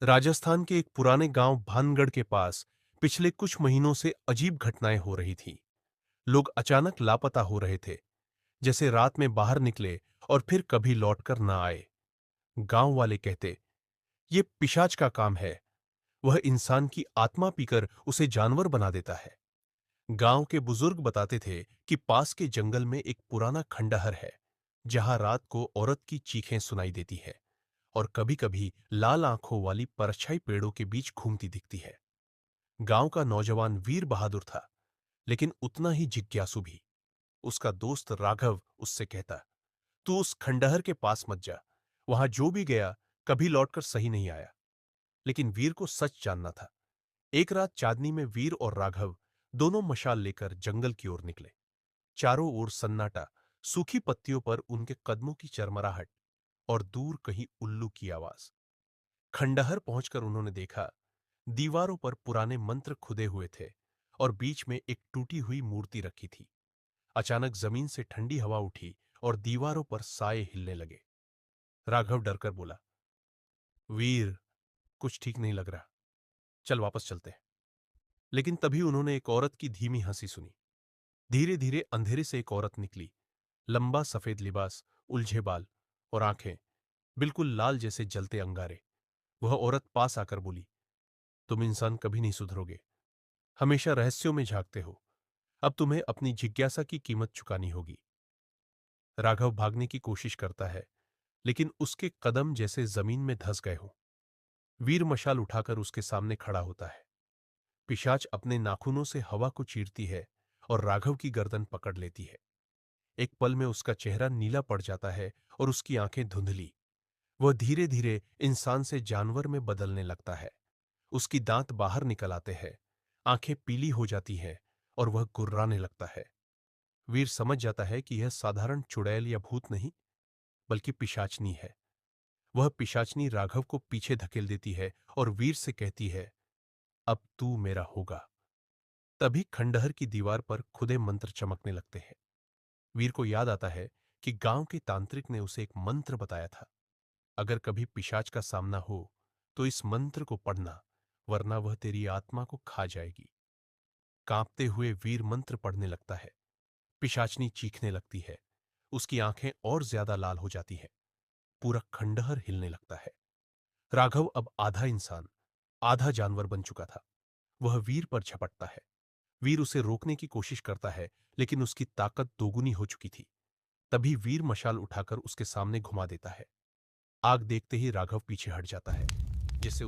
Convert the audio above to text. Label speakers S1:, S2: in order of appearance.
S1: राजस्थान के एक पुराने गांव भानगढ़ के पास पिछले कुछ महीनों से अजीब घटनाएं हो रही थीं। लोग अचानक लापता हो रहे थे, जैसे रात में बाहर निकले और फिर कभी लौटकर न आए। गांव वाले कहते, ये पिशाच का काम है। वह इंसान की आत्मा पीकर उसे जानवर बना देता है। गांव के बुजुर्ग बताते थे कि पास के जंगल में एक पुराना खंडहर है, जहां रात को औरत की चीखें सुनाई देती है और कभी-कभी लाल आंखों वाली परछाई पेड़ों के बीच घूमती दिखती है। गांव का नौजवान वीर बहादुर था, लेकिन उतना ही जिज्ञासु भी। उसका दोस्त राघव उससे कहता, तू उस खंडहर के पास मत जा। वहां जो भी गया कभी लौटकर सही नहीं आया। लेकिन वीर को सच जानना था। एक रात चांदनी में वीर और राघव दोनों मशाल लेकर जंगल की ओर निकले। चारों ओर सन्नाटा, सूखी पत्तियों पर उनके कदमों की चरमराहट और दूर कहीं उल्लू की आवाज। खंडहर पहुंचकर उन्होंने देखा, दीवारों पर पुराने मंत्र खुदे हुए थे और बीच में एक टूटी हुई मूर्ति रखी थी। अचानक जमीन से ठंडी हवा उठी और दीवारों पर साए हिलने लगे। राघव डरकर बोला, वीर, कुछ ठीक नहीं लग रहा। चल वापस चलते हैं। लेकिन तभी उन्होंने एक औरत की धीमी हंसी सुनी। धीरे धीरे अंधेरे से एक औरत निकली। लंबा सफेद लिबास, उलझे बाल और आंखें बिल्कुल लाल जैसे जलते अंगारे। वह औरत पास आकर बोली, तुम इंसान कभी नहीं सुधरोगे। हमेशा रहस्यों में झांकते हो। अब तुम्हें अपनी जिज्ञासा की कीमत चुकानी होगी। राघव भागने की कोशिश करता है, लेकिन उसके कदम जैसे जमीन में धंस गए हों। वीर मशाल उठाकर उसके सामने खड़ा होता है। पिशाच अपने नाखूनों से हवा को चीरती है और राघव की गर्दन पकड़ लेती है। एक पल में उसका चेहरा नीला पड़ जाता है और उसकी आंखें धुंधली। वह धीरे धीरे इंसान से जानवर में बदलने लगता है। उसकी दांत बाहर निकल आते हैं, आंखें पीली हो जाती हैं और वह गुर्राने लगता है। वीर समझ जाता है कि यह साधारण चुड़ैल या भूत नहीं, बल्कि पिशाचनी है। वह पिशाचनी राघव को पीछे धकेल देती है और वीर से कहती है, अब तू मेरा होगा। तभी खंडहर की दीवार पर खुदे मंत्र चमकने लगते हैं। वीर को याद आता है कि गांव के तांत्रिक ने उसे एक मंत्र बताया था, अगर कभी पिशाच का सामना हो तो इस मंत्र को पढ़ना, वरना वह तेरी आत्मा को खा जाएगी। कांपते हुए वीर मंत्र पढ़ने लगता है। पिशाचनी चीखने लगती है। उसकी आंखें और ज्यादा लाल हो जाती हैं। पूरा खंडहर हिलने लगता है। राघव अब आधा इंसान, आधा जानवर बन चुका था। वह वीर पर झपटता है। वीर उसे रोकने की कोशिश करता है, लेकिन उसकी ताकत दोगुनी हो चुकी थी। तभी वीर मशाल उठाकर उसके सामने घुमा देता है। आग देखते ही राघव पीछे हट जाता है, जिससे